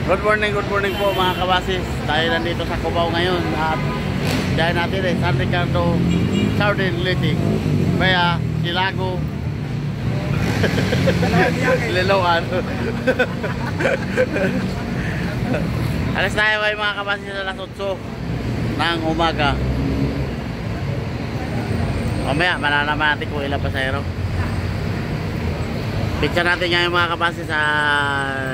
Good morning po mga kabasis. Tayo nandito sa Cubao ngayon at dahil natin San Ricardo Southern Leyte kaya Silago Liloan. Alas tayo kayo mga kabasis sa alas 8 ng umaga. Mamaya malalaman natin kung ilang pasahero. Picture natin ngayon mga kabasis sa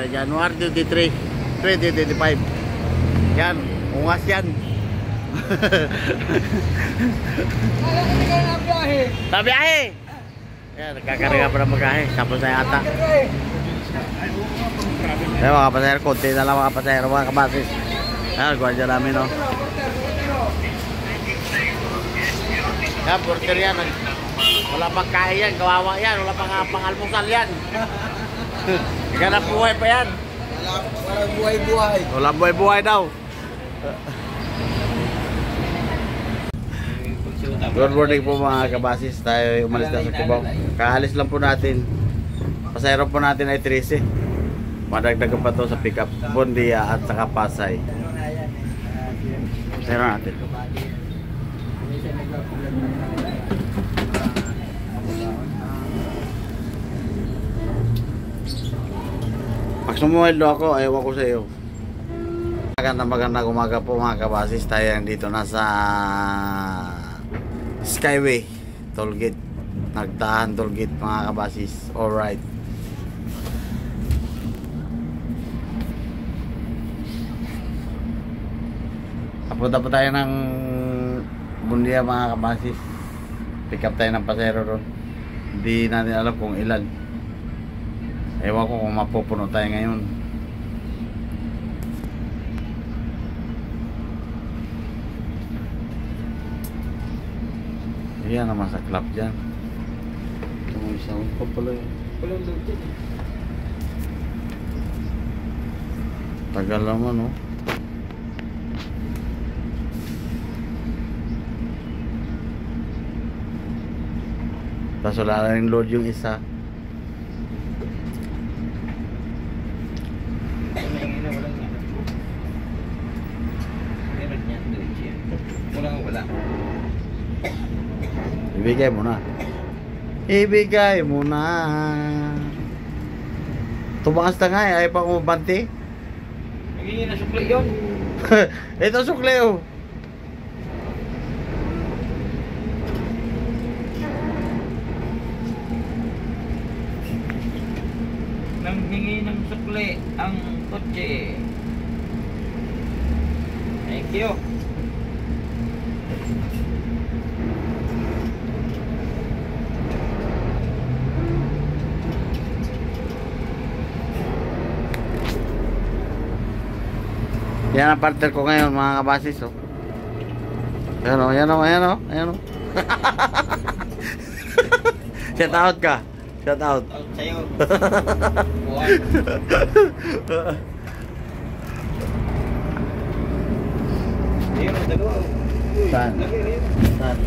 January 23 2025. Yan, ungas yan. Tabiyahe. Yan, nagkakarga pa ng magahe. Tapos na yata. Ayan mga pasahero, konti na lang mga pasahero mga kabasis. Ayan, gwardiya namin no. Yan, burger yan. Wala pang kain yan, kawawa yan. Wala pang pangalmusal yan. Ganap buhay pa yan. Walang buhay-buhay. Walang buhay-buhay daw. Good morning po mga kabasis. Tayo umalis na sa Cubao. Kaalis lang po natin. Pasahero po natin ay 13. Madagdagan pa to sa pick up Bondia at saka Pasay. Pasahero natin. Pag sumuweldo ako, ayaw ko sa iyo. Magandang umaga po mga kabasis. Tayo dito nasa Skyway Tollgate. Nagtahan Tollgate mga kabasis. Alright. Papunta po tayo ng Bundia mga kabasis. Pick up tayo ng pasero ron. Hindi natin alam kung ilan. Ewan ko kung mapupuno tayo ngayon. Yan naman sa club dyan. May sound pa pala yun. Tagal naman no. Tapos wala na rin load yung isa. Ibigay mo na. Ibigay mo na. Tumakas na nga eh. Ayaw pa kumabante. Nagiging na sukli yun. Ito sukli oh. Nanghingi ng sukli ang kotse. Thank you. Yan ang partner ko ngayon mga kabasis oh. Ayan o, ayan o, ayan o, ayan o. Shout out ka. Shout out. Out sa'yo. Saan? Saan?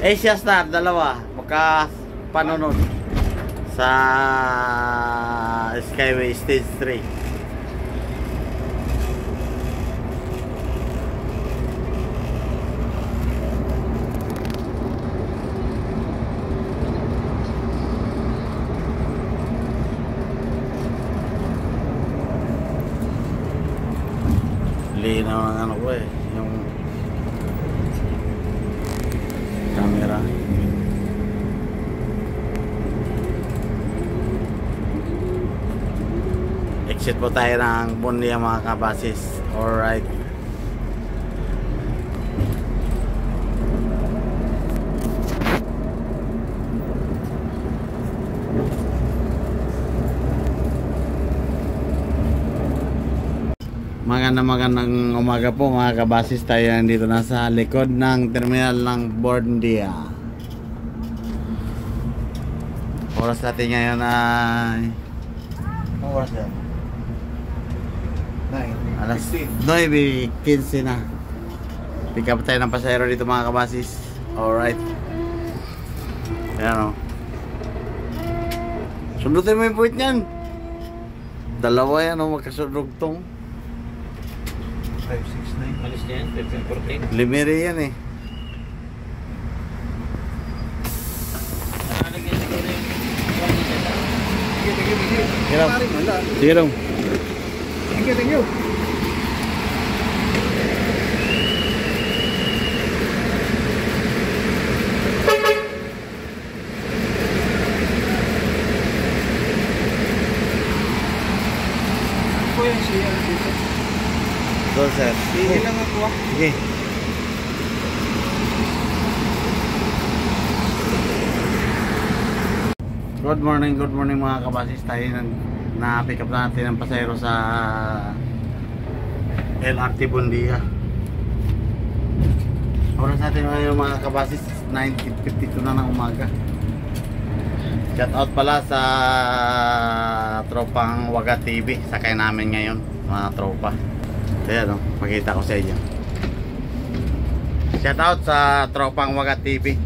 Asia Star, dalawa. Magka panunod sa Skyway Stage 3. Linaw ng ano ko eh, yung camera. Exit po tayo ng Bondia mga kabasis. Alright. Magandang umaga po mga kabasis. Tayo dito na sa likod ng terminal ng Bondia. Oras natin ngayon ay oras yan? Alas 9:15 na. Pick up tayo ng pasahero dito mga kabasis. Alright. Ayan o. Sundutin mo yung point nyan. Dalawa yan o magkasunugtong. 569. Alis na yan, 13-14. Limiri yan eh. Nakalagyan siguro yung Sige lang. Sige lang. Thank you. Ako yung siya dito. So sir. Hindi lang ako ah. Sige. Good morning mga kabasis. Tayo na-pick up natin ang pasahero sa LRT Bundia. Oras natin ngayon mga kabasis, 9:52 na ng umaga. Shout out pala sa tropang Waga TV. Sakay namin ngayon mga tropa. Ayan o, makita ko sa inyo. Shout out sa tropang Waga TV.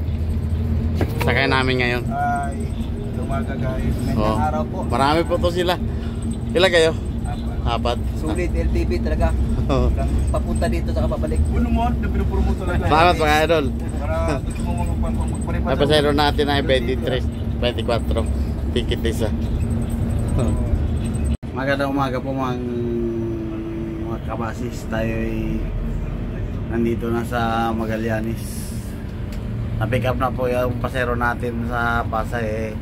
Sakay namin ngayon. Ay, umaga guys. May Oh, araw po. marami po to sila. Ilan kayo? Apat. Sulit LTV talaga. Hanggang papunta dito sa kapabalik. Ano mo? Napinupuro mo talaga. Salamat mga idol. Para gusto mo magpaparipan. May pasahero natin ay 23, 24. Ticket isa. Magandang umaga po mga kabasis. Tayo ay nandito na sa Magallanes. Na-pick up na po yung pasahero natin sa Pasay.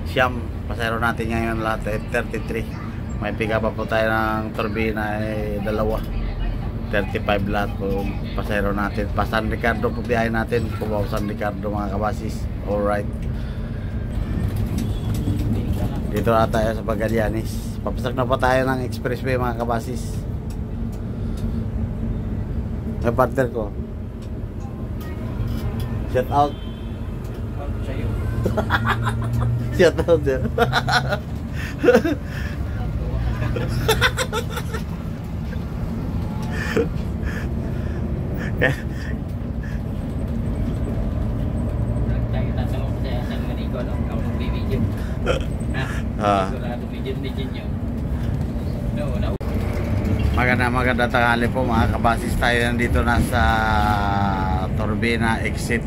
Siyam pasahero natin ngayon lahat 33. May pick up pa po tayo ng turbina ay dalawa. 35 lahat po pasahero natin. Pa San Ricardo po biyahe natin. Cubao San Ricardo mga kabasis. Alright. Dito na tayo sa Magallanes. Papasak na po tayo ng expressway mga kabasis. May partner ko. Shout out. sa'yo. Shout out din. Tayo tatanong sa San Manico ng kaunong video. Sigurado video nyo. No. Maganda tanghali po mga kabasis. Tayo nandito na sa Turbina exit.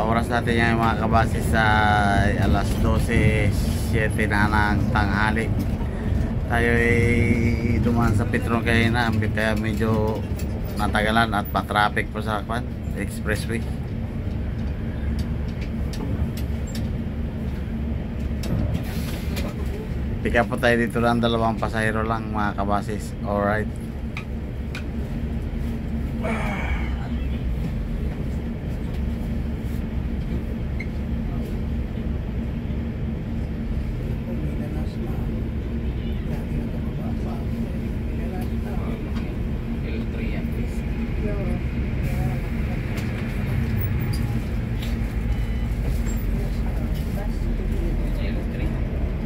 Oras natin yan mga kabasis ay alas 12:07 na ng tanghali. Tayo ay dumaan sa Petron kanina kaya medyo natagalan at pa-traffic po sa expressway. Pick up po tayo dito lang, dalawang pasahero lang mga kabasis. Alright.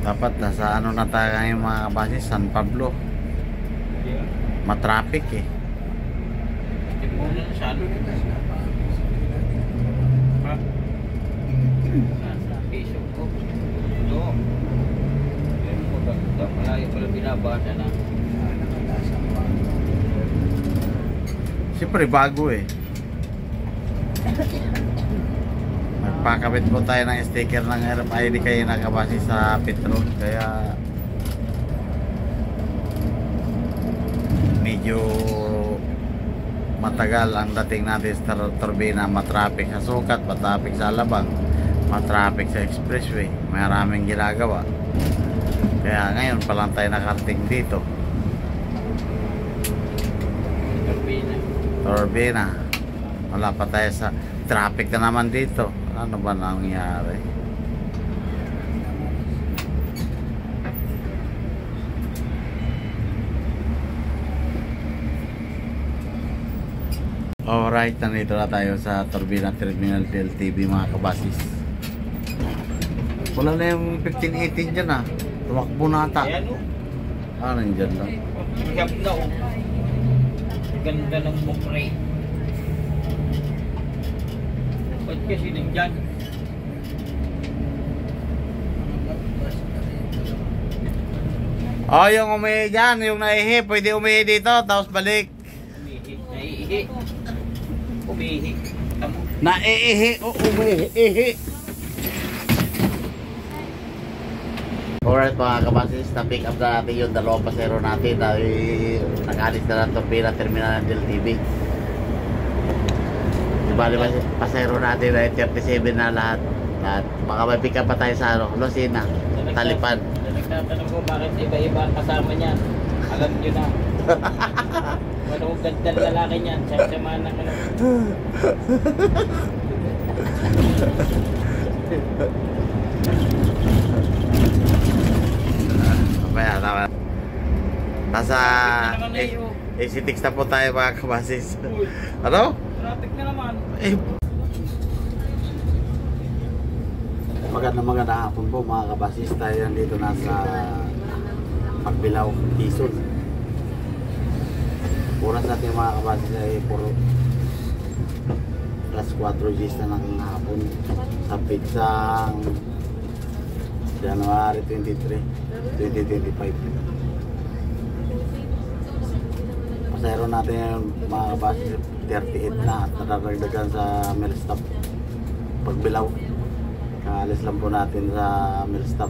Dapat nasa ano na tayo ngayon mga kabasis, San Pablo. Matraffic eh. Sa piso ko. Ito. Malayo pala binabasa na. Siyempre bago eh. Magpakabit po tayo ng sticker ng RFID kayo nakabase sa Petron. Kaya medyo matagal ang dating natin sa turbina. Matraffic sa sukat, matraffic sa Alabang, matraffic sa expressway. Maraming ginagawa. Kaya ngayon pa lang tayo nakarating dito. Turbina. Wala pa tayo sa traffic na naman dito. Ano ba nangyari? Alright, nandito na tayo sa Turbina Terminal DLTV mga kabasis. Wala na yung 1518 dyan ah. Tumakbo na ata. Ayan o. Nandyan lang. Hiyap na o. Ganda ng mukre. Ba't kasi nandyan? Oh, yung umihi dyan, yung naihi, pwede umihi dito, tapos balik. Umihi. Naiihi. Umihi. Tamo. Naiihi o umihi. Alright mga kabasis, na-pick up na natin yung dalawang pasero natin dahil nag-alis na ng Torpina Terminal ng DLTV. Diba, pasero natin ay 37 na lahat. At baka may pick up pa tayo sa Lucena, Talipan. Nagtatanong ko bakit iba-iba ang kasama niyan. Alam nyo na. Walang gandang lalaki niyan. Sasamahan ng ano. Mamaya, tama. Nasa AC6 na po tayo mga kabasis. Ano? Traffic na naman. Magandang hapon po mga kabasis. Tayo nandito nasa Pagbilao, Quezon. Oras natin mga kabasis ay puro plus 4 Gs na ng hapon sa pizzang January 23, 2025. Pasero natin yung mga kabasis 38 na at nadadagdagan sa Millstop Pagbilao. Kaalis lang po natin sa Millstop.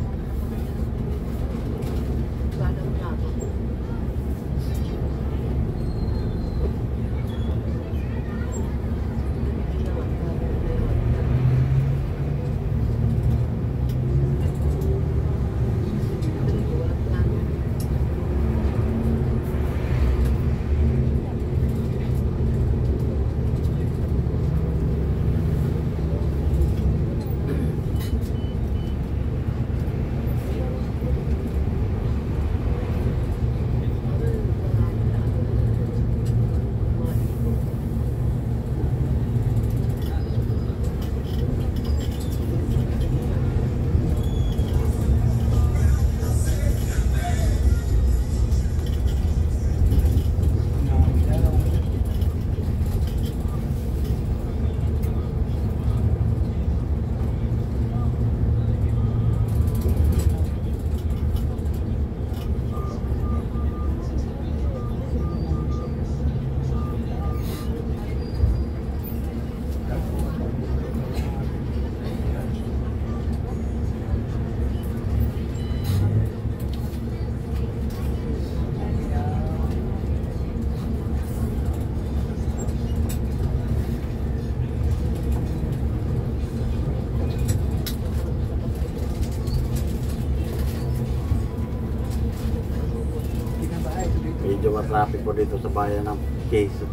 Medyo matraffic po dito sa bayan ng Quezon,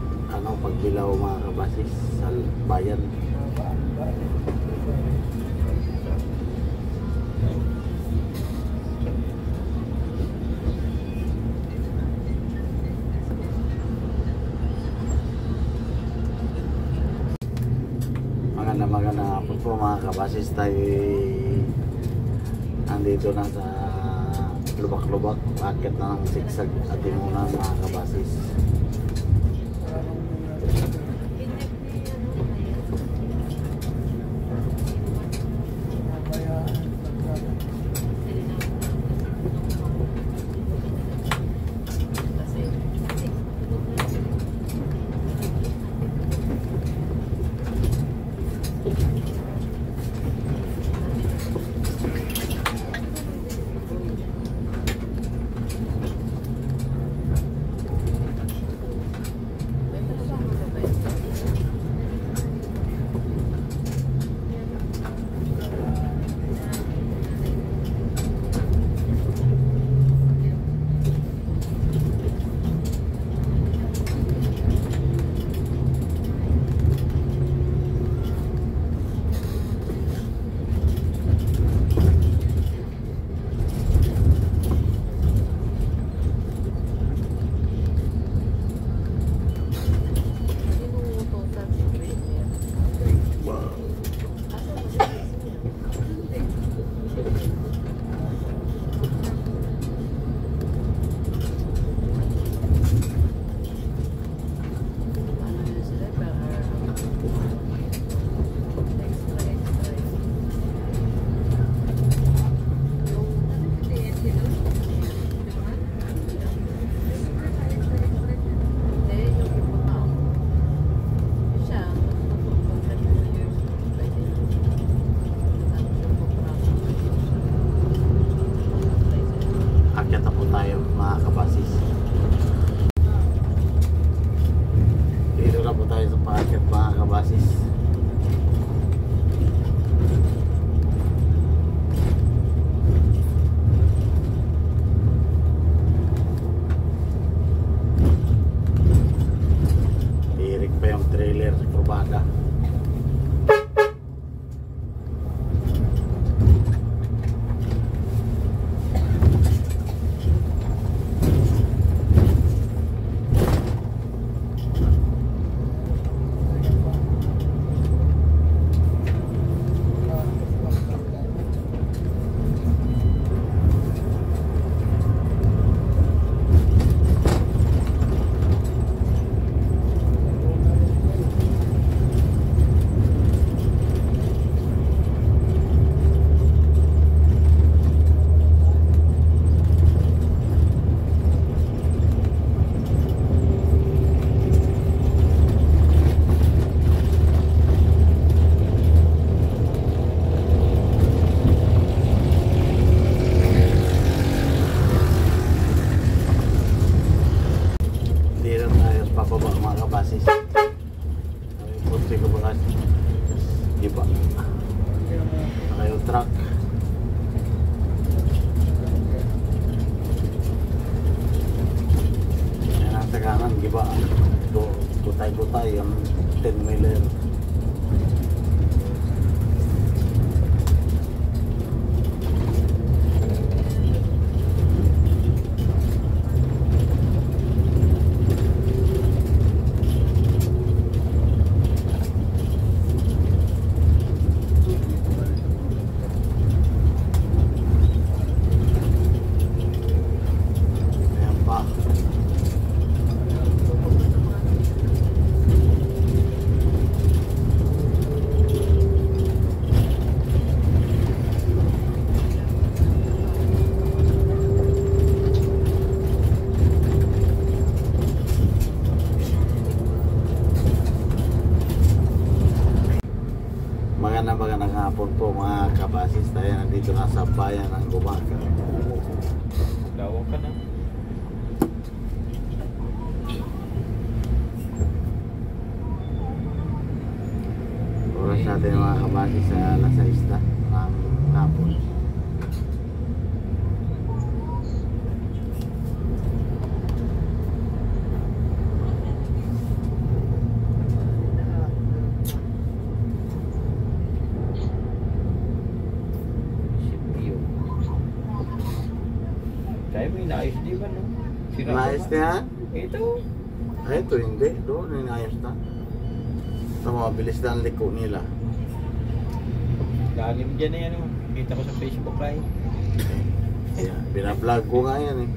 Pagbilao mga kabasis sa bayan. Magandang hapon po mga kabasis. Tayo andito na sa lubak-lubak, akit na ng sigsag at muna mga kabasis. tayo mga kabasis. Dito na po tayo sa packet mga kabasis. Tirik pa yung trailer sa kurbada. Pababa mga kabasis. Ay, puti ko ba kasi? Iba. Saka yung truck. Yan ang taganan, iba. Gutay-gutay yung 10-wheeler. Magandang hapon po mga kabasis. Tayo nandito na sa bayan ng Gumaca. Lawak ka na. Oras natin mga kabasis sa alas 6 ng hapon. Kaya may naayos di ba no? Naayos niya? Ito. Ay, ito hindi. Doon naayos na. Ito mabilis na ang liko nila. Lalim dyan na yan oh. Kita ko sa Facebook live. Yeah, binablog ko nga yan eh.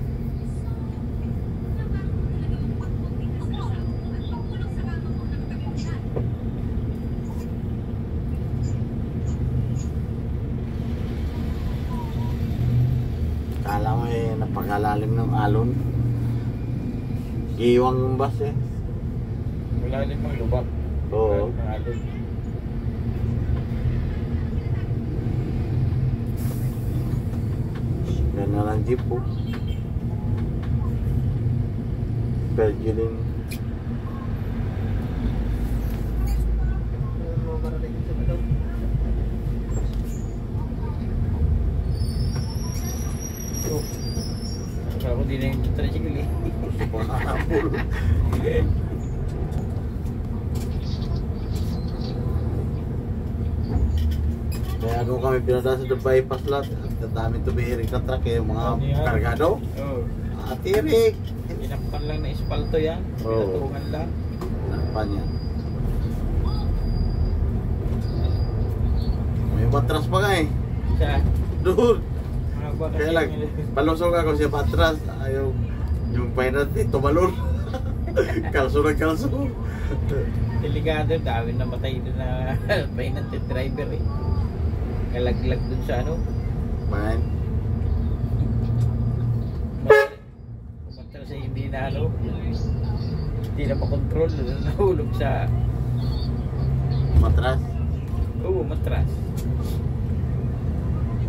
Kala mo eh, napakalalim ng alon. Iwang yung bus eh. Malalim ang lubak. Oo. Malalim. Ganda lang jeep po. Pergilin. Kaya ko din na yung tricycle eh. Kaya doon kami pinadaan sa bypass lot. Ang dami tumihirig na truck eh, yung mga Yan. kargado. Oo. Tirik. Pinakpan lang na espalto yan. Oo. Pinatungan lang. Nakpan yan. May matras pa nga eh. Siya. Doon. Mahaba kasi Kaya lang, yung- palusog ako siya patras. Ayaw, yung painat eh, tumalon. Kalso na kalso. Delikado, dami namatay doon na painanted driver eh. Kalaglag dun sa ano. Man, Pumunta sa hindi na ano. Hindi na makontrol. Nahulog sa matras. matras.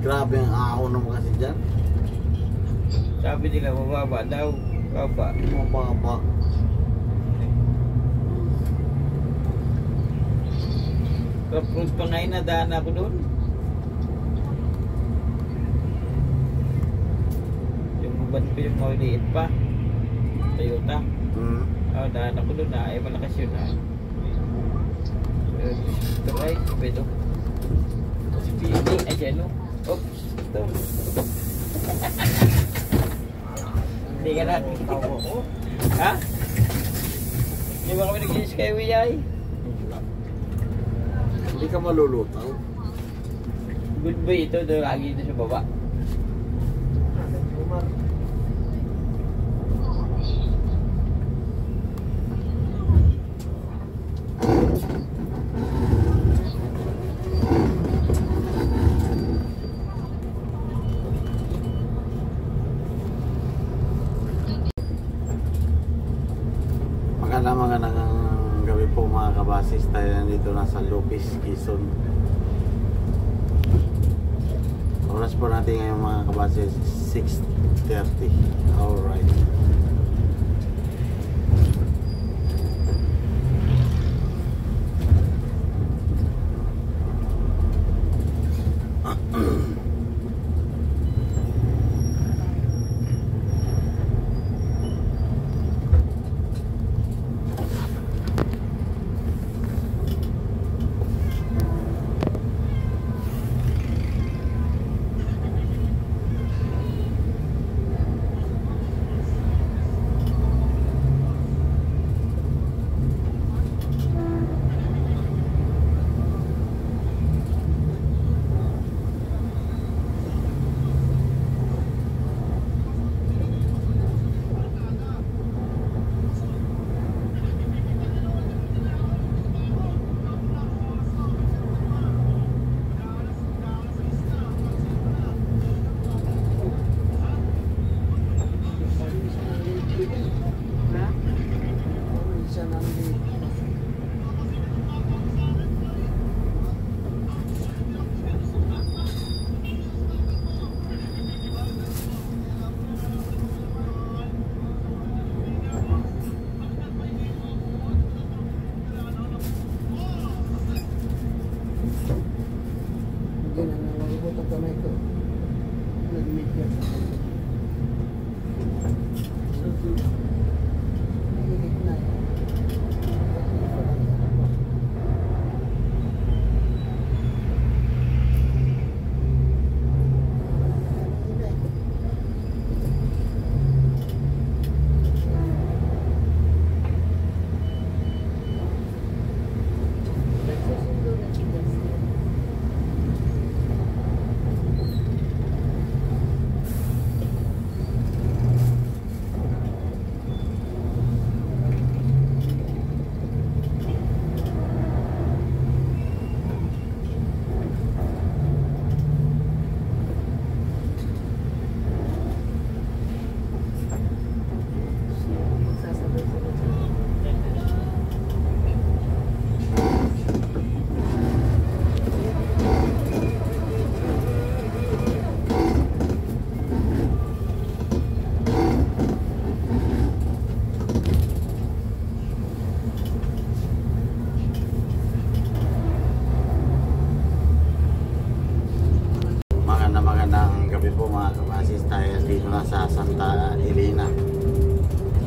Grabe ang ahon naman kasi dyan. Sabi nila mababa daw. Baba. Mababa. Tapos pa nga inadaan ako doon. Yung uban pa yung maliit pa. Toyota. Daan ako doon na. Ay malakas yun na. Ito ay. Ito. Si Pini. Ay dyan no. Oops. Ito. Hindi ka natin. Ha? Hindi ba kami nag-skyway ay? Hindi ka malulutaw. Good boy ito. Doon lagi ito sa baba. Magandang gabi po mga kabasis. Tayo nandito na sa Lopez, Quezon. Oras po natin ngayon mga kabasis 6:30. Alright. Sa Santa Elena,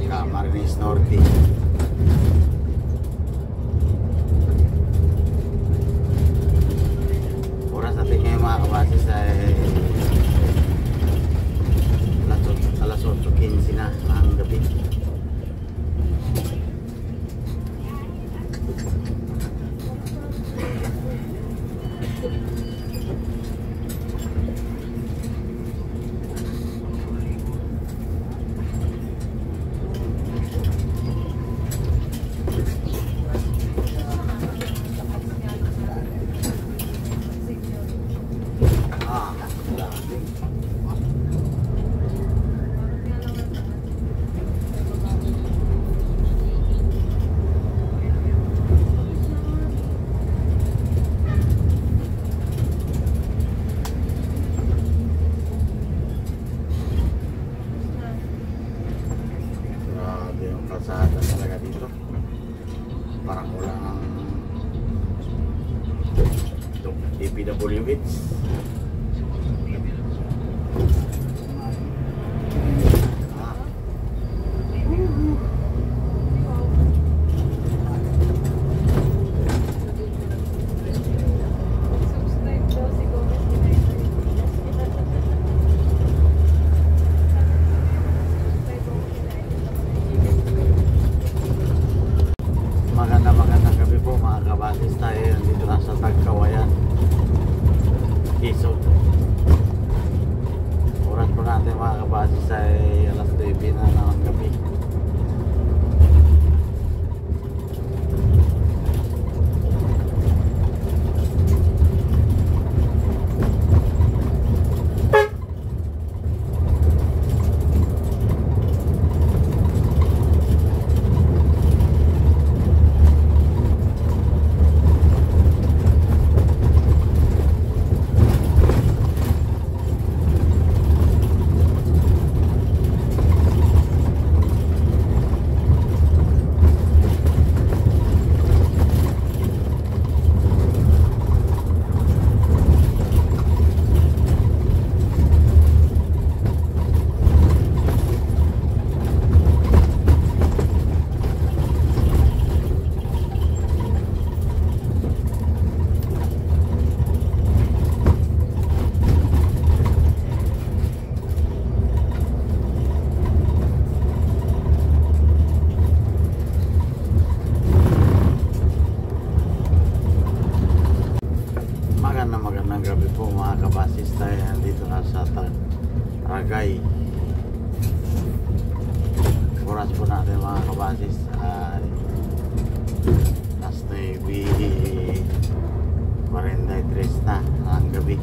Camarines Norte. Oras natin ngayon mga kabasis ay alas 8:15 na ang gabi. kalsada talaga dito. Parang wala ang DPWH. Magandang gabi po mga kabatis, tayo dito na sa Tagkawayan, Quezon. Oras po natin mga kabatis ay alas 9 na ng gabi. Magandang gabi po mga kabasis, tayo dito na sa Taragay. Oras po natin mga kabasis ay last 9:43 na ang gabi.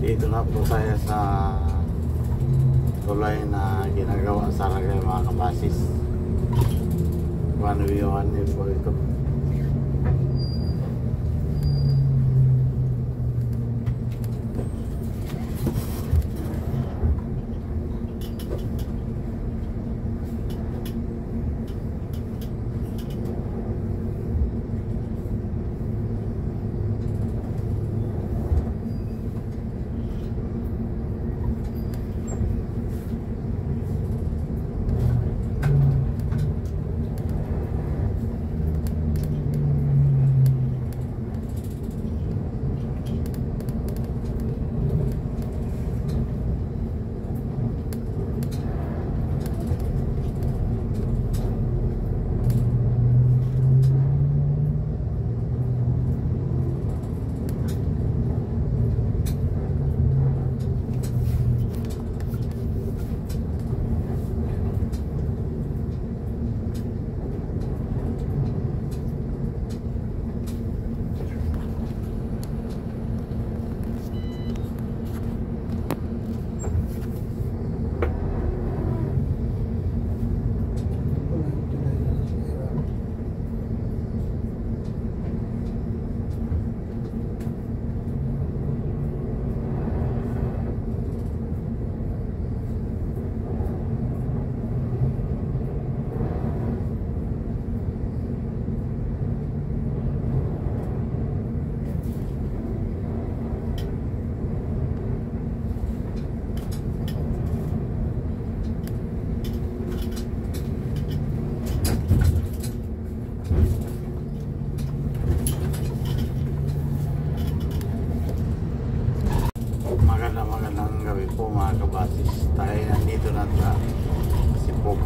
Dito na po tayo sa tulay na ginagawa sa Taragay mga kabasis. One way po ito.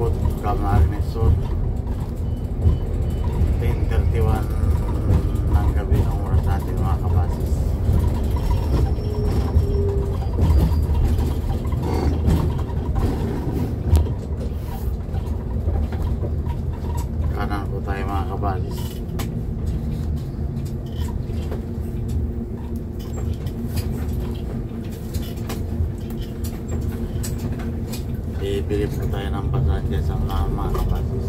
Ikot Camarines Sur. 10:31 ng gabi ang oras natin mga kabasis. Kanan po tayo mga kabasis. Bibili po tayo ng pasadya sa mga kabasis.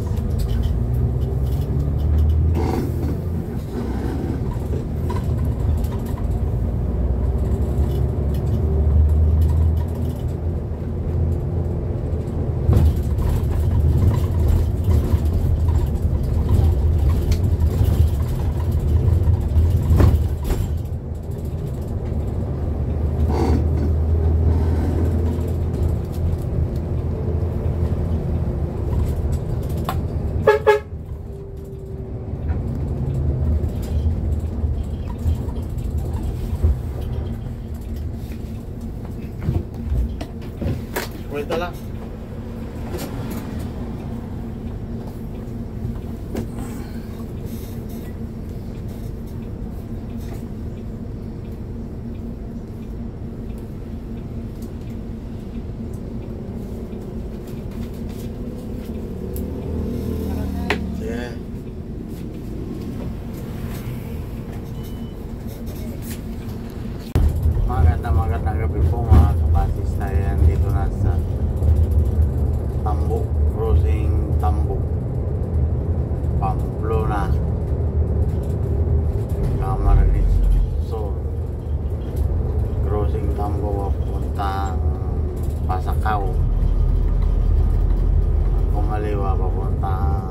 Kwenta lang. Sige. Magandang gabi po mga kabasis, tayo dito na sa Tambo, crossing Tambo, Pamplona, Camarines Sur, crossing Tambo papuntang Pasakaw, Kumaliwa papuntang